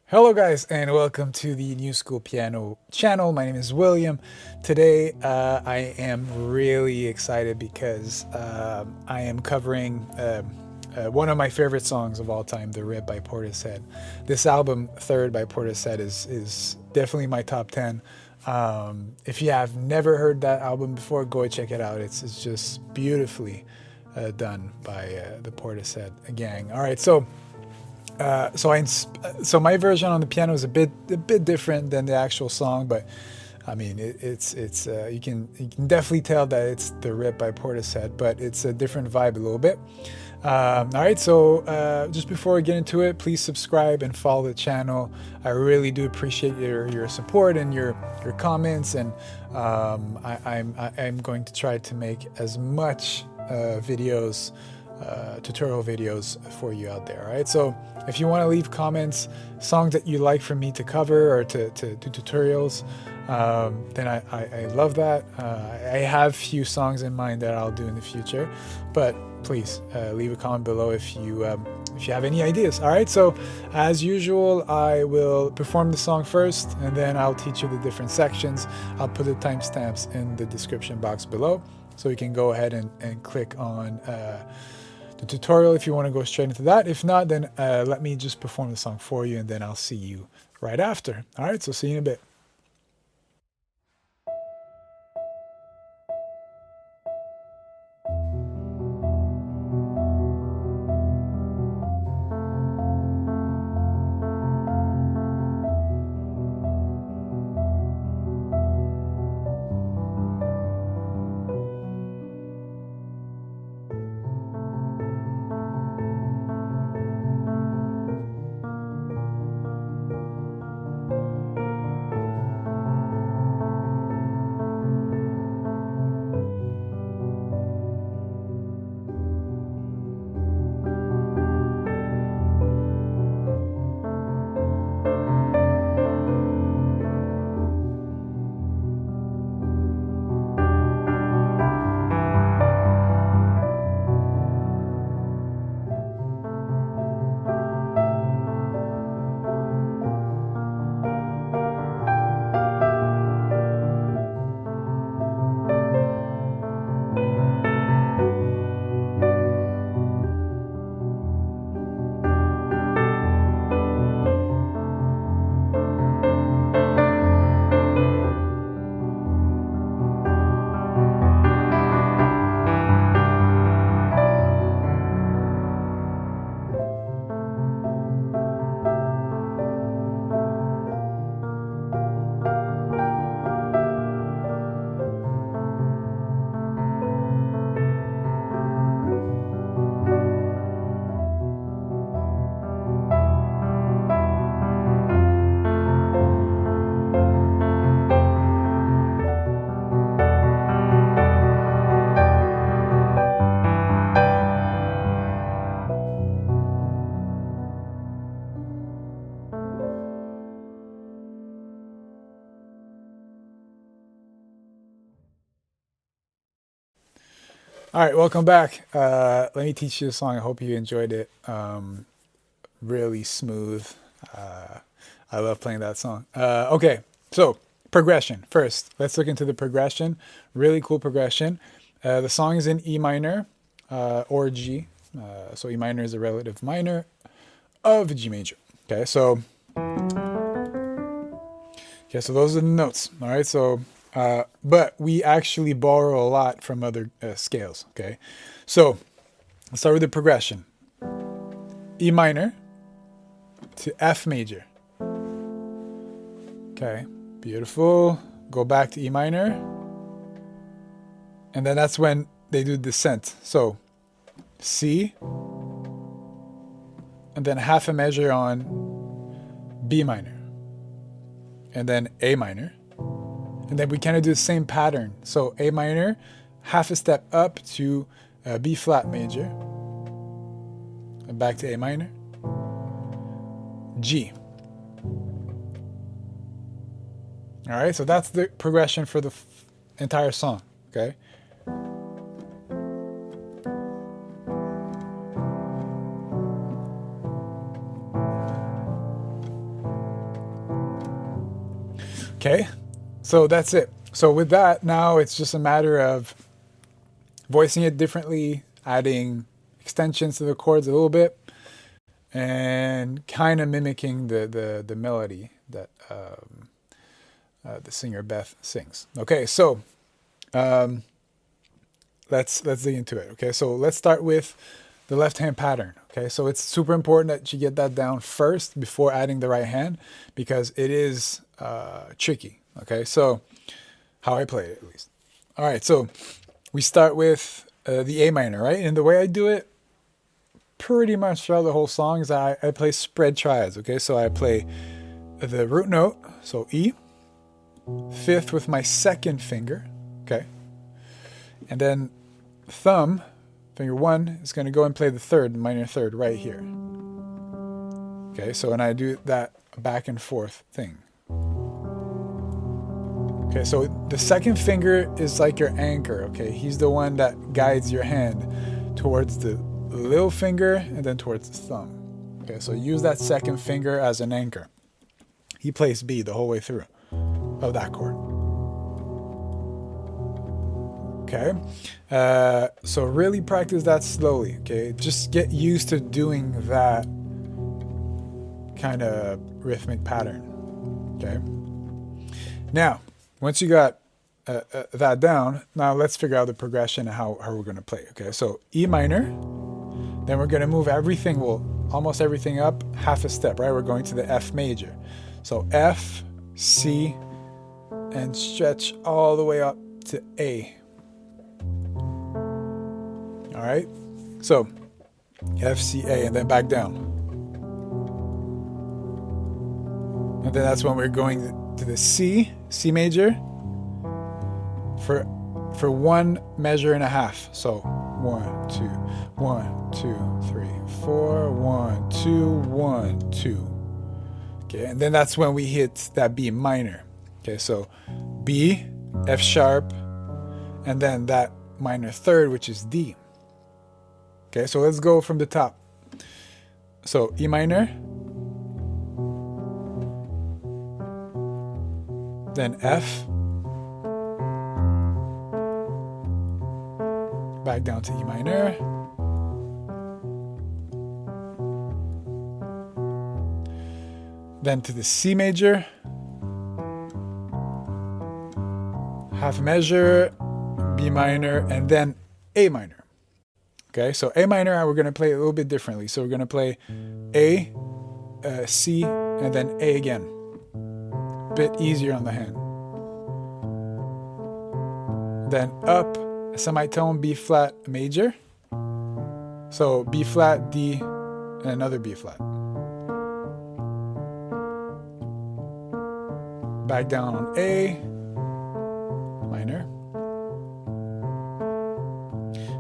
Hello, guys, and welcome to the New School Piano channel. My name is William. Today, I am really excited because I am covering one of my favorite songs of all time, "The Rip" by Portishead. This album, "Third" by Portishead, is definitely my top 10. If you have never heard that album before, go check it out. It's just beautifully done by the Portishead gang. All right, so my version on the piano is a bit different than the actual song, but I mean it's you can definitely tell that it's "The Rip" by Portishead, but it's a different vibe a little bit. All right, so just before we get into it, please subscribe and follow the channel. I really do appreciate your support and your comments, and I'm going to try to make as much videos, tutorial videos for you out there. All right, so if you want to leave comments, songs that you like for me to cover or to do tutorials, then I love that. I have few songs in mind that I'll do in the future, but please leave a comment below if you have any ideas. All right, so as usual, I will perform the song first, and then I'll teach you the different sections. I'll put the timestamps in the description box below, so you can go ahead and click on the tutorial if you want to go straight into that. If not, then let me just perform the song for you, and then I'll see you right after. All right, so see you in a bit. All right, welcome back. Let me teach you a song. I hope you enjoyed it. Really smooth. Uh, I love playing that song. Okay, so progression first. Let's look into the progression. Really cool progression. The song is in E minor or G. So E minor is a relative minor of G major. Okay, so those are the notes. All right, so but we actually borrow a lot from other scales. Okay, so let's start with the progression. E minor to F major. Okay, beautiful. Go back to E minor, and then that's when they do descent. So C, and then half a measure on B minor, and then A minor. And then we kind of do the same pattern. So A minor, half a step up to B flat major, and back to A minor, G. All right, so that's the progression for the entire song. Okay. Okay, so that's it. So with that, now it's just a matter of voicing it differently, adding extensions to the chords a little bit, and kind of mimicking the melody that the singer Beth sings. Okay, so let's dig into it. Okay, so let's start with the left hand pattern. Okay, so it's super important that you get that down first before adding the right hand, because it is tricky. Okay, so how I play it at least. All right, so we start with the A minor, right? And the way I do it pretty much throughout the whole song is I play spread triads. Okay, so I play the root note, so E, fifth with my second finger, okay, and then thumb, finger 1, is going to go and play the third, minor third, right here. Okay, so when I do that back and forth thing. Okay, so the second finger is like your anchor, okay? He's the one that guides your hand towards the little finger and then towards the thumb. Okay, so use that second finger as an anchor. He plays B the whole way through of that chord. Okay, so really practice that slowly. Okay, just get used to doing that kind of rhythmic pattern. Okay, now once you got that down, now let's figure out the progression and how we're going to play. Okay, so E minor, then we're going to move everything, almost everything up half a step, right? We're going to the F major. So F, C, and stretch all the way up to A. All right, so F, C, A, and then back down. And then that's when we're going to the C major for one measure and a half. So 1, 2, 1, 2, 3, 4, 1, 2, 1, 2. Okay, and then that's when we hit that B minor. Okay, so B, F sharp, and then that minor third, which is D. Okay, so let's go from the top. So E minor, then F, back down to E minor, then to the C major, half measure, B minor, and then A minor. Okay, so A minor, we're going to play a little bit differently. So we're going to play A, C, and then A again. Bit easier on the hand. Then up, semitone, B flat major. So B flat, D, and another B flat. Back down on A minor.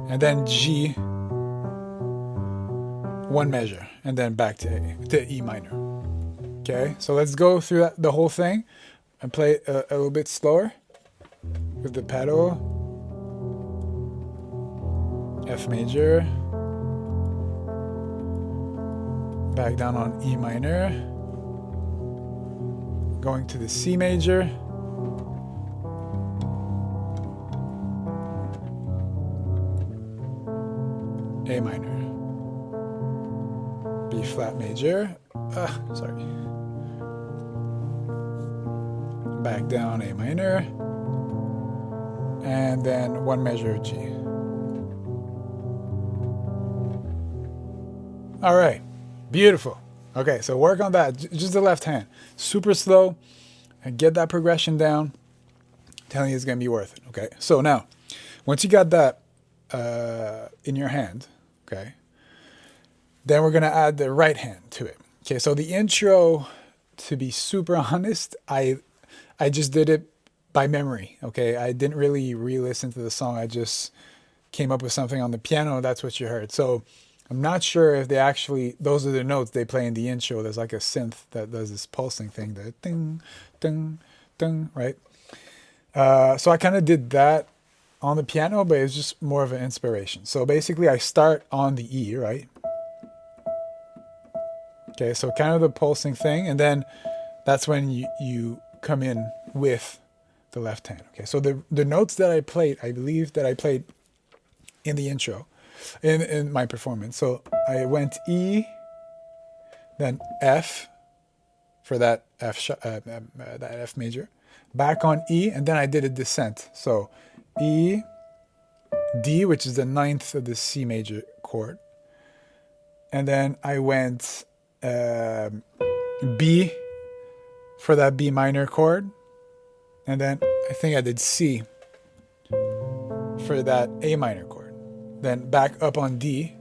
And then G, one measure, and then back to E minor. Okay, so let's go through the whole thing and play a little bit slower with the pedal. F major, back down on E minor, going to the C major, A minor, B flat major, sorry, back down A minor, and then one measure of G. All right, beautiful. Okay, so work on that, just the left hand, super slow, and get that progression down. I'm telling you, it's gonna be worth it. Okay, so now, once you got that in your hand, okay, then we're gonna add the right hand to it. Okay, so the intro, to be super honest, I just did it by memory. Okay, I didn't really re-listen to the song. I just came up with something on the piano. That's what you heard. So I'm not sure if those are the notes they play in the intro. There's like a synth that does this pulsing thing, the ding, ding, ding, right? So I kind of did that on the piano, but it's just more of an inspiration. So basically I start on the E, right? Okay, so kind of the pulsing thing, and then that's when you come in with the left hand. Okay, so the notes that I played, I believe that I played in the intro, in my performance. So I went E, then F for that that F major, back on E, and then I did a descent. So E, D, which is the ninth of the C major chord, and then I went B for that B minor chord, and then I think I did C for that A minor chord, then back up on D,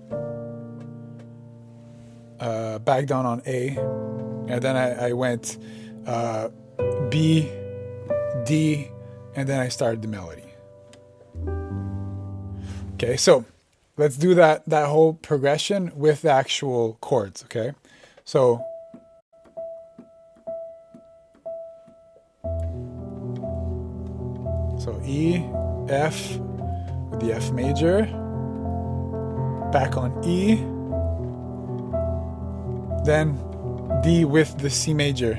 back down on A, and then I went B, D, and then I started the melody. Okay, so let's do that whole progression with the actual chords, okay? So E, F with the F major, back on E, then D with the C major,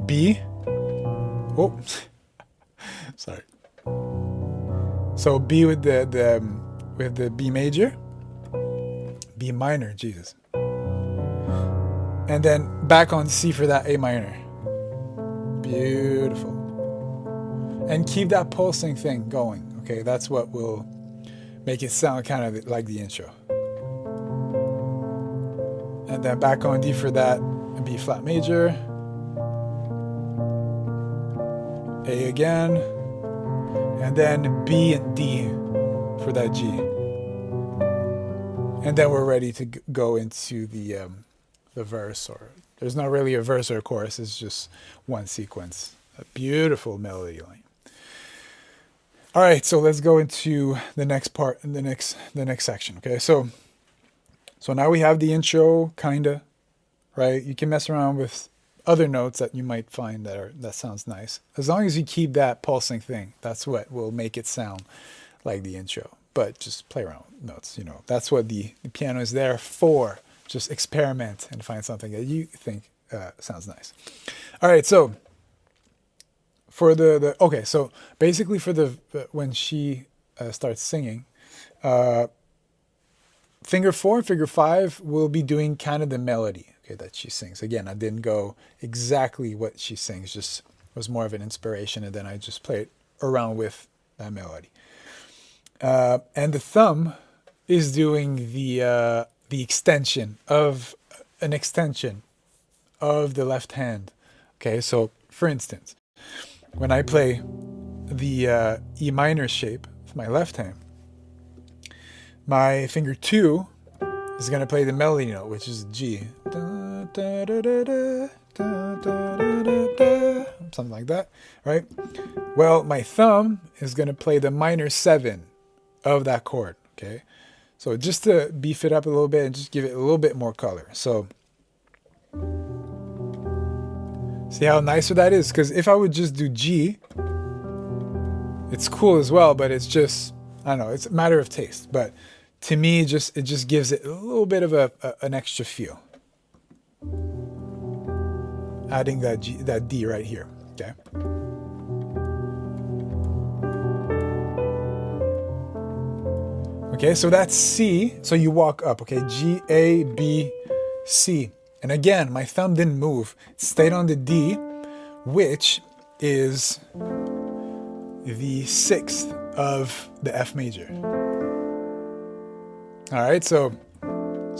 B, oh, sorry. So B with the B major, B minor, Jesus, and then back on C for that A minor. Beautiful. And keep that pulsing thing going. Okay, that's what will make it sound kind of like the intro. And then back on D for that B flat major, A again, and then B and D for that G. And then we're ready to go into the verse, or there's not really a verse or a chorus, it's just one sequence. A beautiful melody line. All right, so let's go into the next part, the next section. Okay, so now we have the intro, kinda, right? You can mess around with other notes that you might find that sounds nice. As long as you keep that pulsing thing, that's what will make it sound like the intro. But just play around with notes, That's what the piano is there for. Just experiment and find something that you think sounds nice. All right, so for okay, so basically for when she starts singing, finger 4 and finger 5 will be doing kind of the melody, okay, that she sings. Again, I didn't go exactly what she sings, just was more of an inspiration, and then I just played around with that melody. And the thumb is doing the extension of the left hand. Okay, so for instance, when I play the E minor shape with my left hand, my finger 2 is going to play the melody note, which is G. Something like that, right? Well, my thumb is going to play the minor 7 of that chord, okay? So just to beef it up a little bit and just give it a little bit more color. So see how nicer that is? Because if I would just do G, it's cool as well, but it's just, I don't know, it's a matter of taste. But to me, it just gives it a little bit of an extra feel. Adding that D right here, okay? Okay, so that's C. So you walk up, okay? G, A, B, C. And again, my thumb didn't move. It stayed on the D, which is the 6th of the F major. All right, so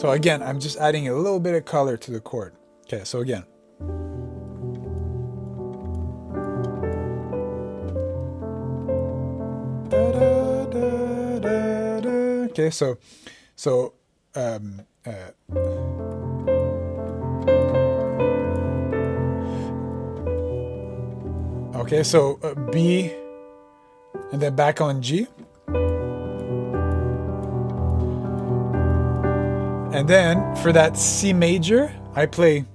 again, I'm just adding a little bit of color to the chord. Okay, so again. Okay, so okay, so B, and then back on G, and then for that C major, I play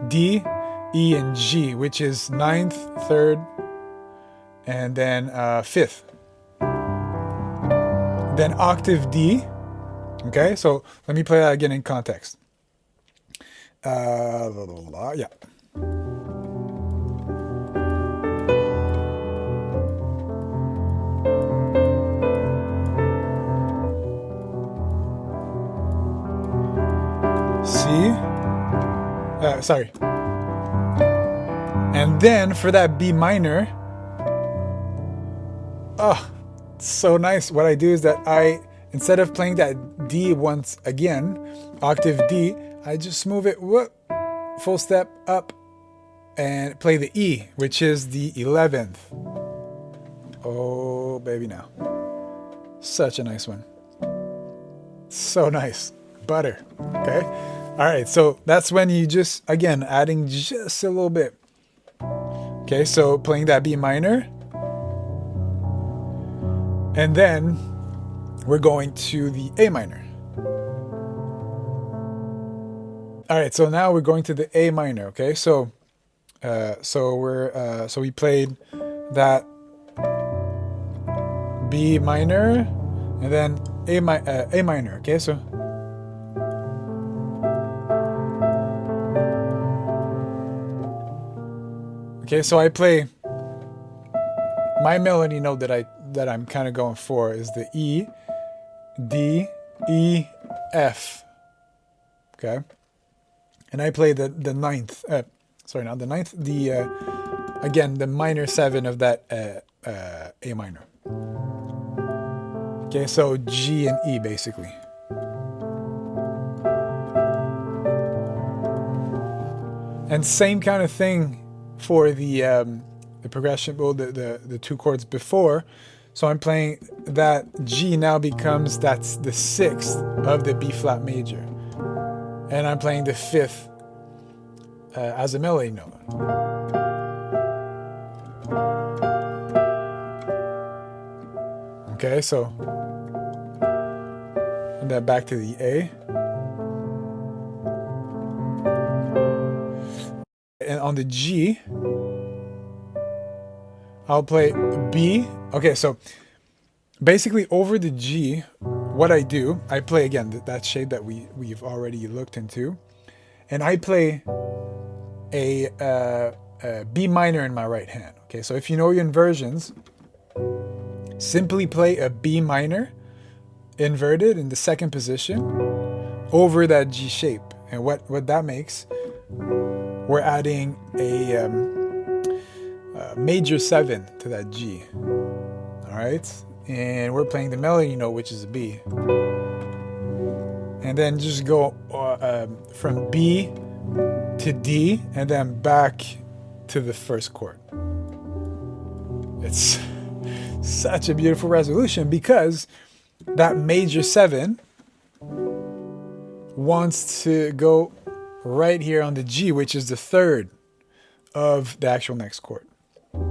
D, E, and G, which is 9th, 3rd, and then 5th. Then octave D. Okay, so let me play that again in context. Yeah. C, sorry. And then for that B minor, oh, so nice. What I do is that instead of playing that D once again, octave D, I just move it, whoop, full step up, and play the E, which is the 11th. Oh, baby now. Such a nice one. So nice. Butter. Okay. All right. So that's when you just, again, adding just a little bit. Okay. So playing that B minor. And then we're going to the A minor. All right. So now we're going to the A minor. Okay. So we played that B minor and then A minor. Okay, so I play my melody note that I'm kind of going for is the E, D, E, F. Okay, and I play the ninth. Sorry, not the ninth. The again the minor 7 of that A minor. Okay, so G and E basically. And same kind of thing for the progression, well, the two chords before. So I'm playing that G now becomes, that's the 6th of the B flat major. And I'm playing the 5th as a melody note. Okay, so and then back to the A. And on the G, I'll play B. Okay, so basically over the G, what I do, I play again that shade that we've already looked into, and I play a B minor in my right hand. Okay, so if you know your inversions, simply play a B minor inverted in the 2nd position over that G shape. And what that makes, we're adding a major 7 to that G. All right, and we're playing the melody note, which is a B. And then just go from B to D and then back to the 1st chord. It's such a beautiful resolution because that major 7 wants to go right here on the G, which is the 3rd of the actual next chord. All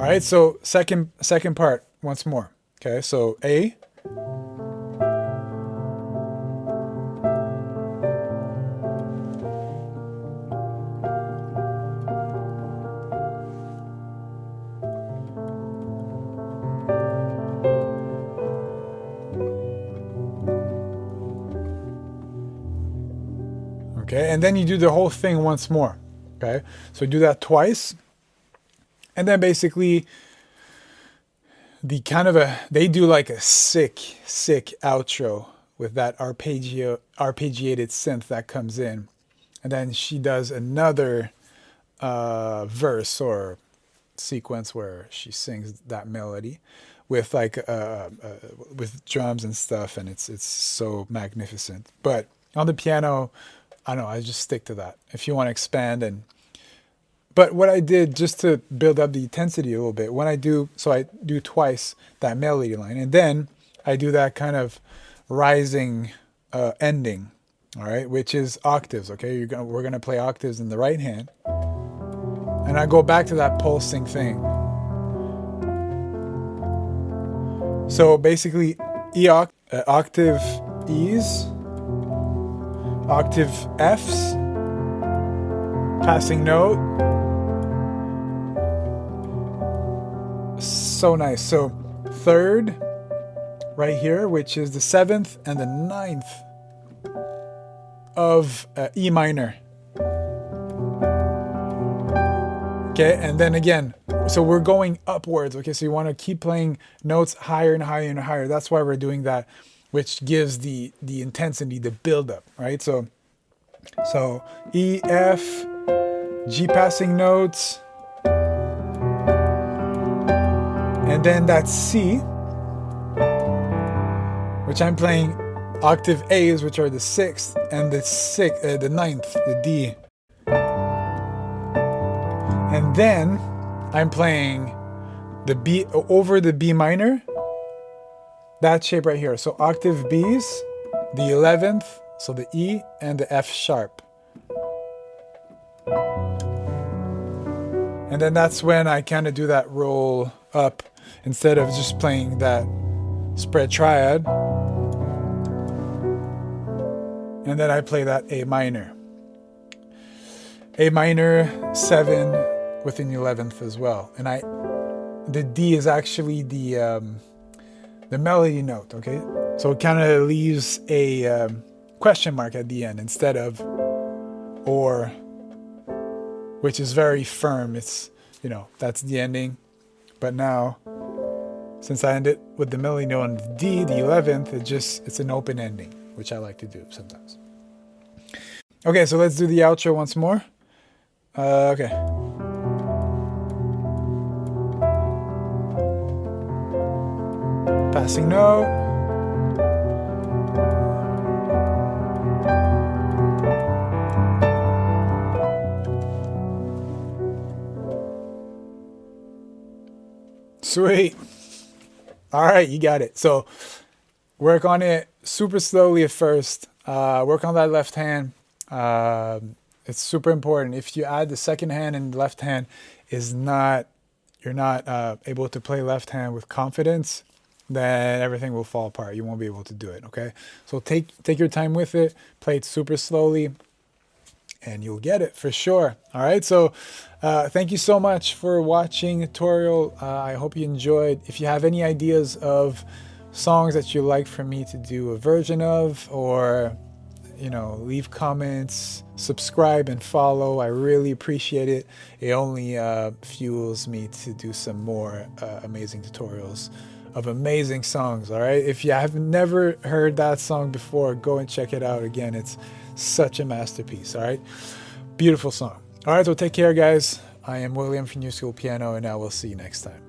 right, so second part once more. Okay, so A, okay, and then you do the whole thing once more. Okay, so do that twice, and then basically they do like a sick outro with that arpeggiated synth that comes in, and then she does another verse or sequence where she sings that melody with like with drums and stuff, and it's so magnificent. But on the piano, I don't know, I just stick to that. If you want to expand but what I did just to build up the intensity a little bit, I do twice that melody line, and then I do that kind of rising ending, all right, which is octaves. Okay, we're gonna play octaves in the right hand, and I go back to that pulsing thing. So basically, octave E's, octave F's, passing note. So nice. So 3rd right here, which is the 7th and the 9th of E minor. Okay, and then again, so we're going upwards. Okay, so you want to keep playing notes higher and higher and higher. That's why we're doing that which gives the intensity, the build-up, right? So E, F, G passing notes, and then that's C, which I'm playing octave A's, which are the 6th, and the 9th, the D. And then I'm playing the B over the B minor, that shape right here. So octave B's, the 11th, so the E, and the F sharp. And then that's when I kind of do that roll up instead of just playing that spread triad. And then I play that A minor. A minor 7 within the 11th as well. And the D is actually the melody note, okay? So it kind of leaves a question mark at the end instead of or, which is very firm. It's, you know, that's the ending. But now, since I ended with the melody note on the D, the 11th, it's an open ending, which I like to do sometimes. Okay, so let's do the outro once more. Okay. Passing note. Sweet. All right, you got it. So work on it super slowly at first. Work on that left hand. It's super important. If you add the second hand and the left hand you're not able to play left hand with confidence, then everything will fall apart. You won't be able to do it, okay? So take your time with it. Play it super slowly, and you'll get it for sure. All right, so thank you so much for watching the tutorial. I hope you enjoyed. If you have any ideas of songs that you'd like for me to do a version of, or leave comments, subscribe and follow. I really appreciate it. It only fuels me to do some more amazing tutorials of amazing songs. All right, if you have never heard that song before, go and check it out again. It's such a masterpiece. All right, beautiful song. All right, so take care, guys. I am William from New School Piano, and I will see you next time.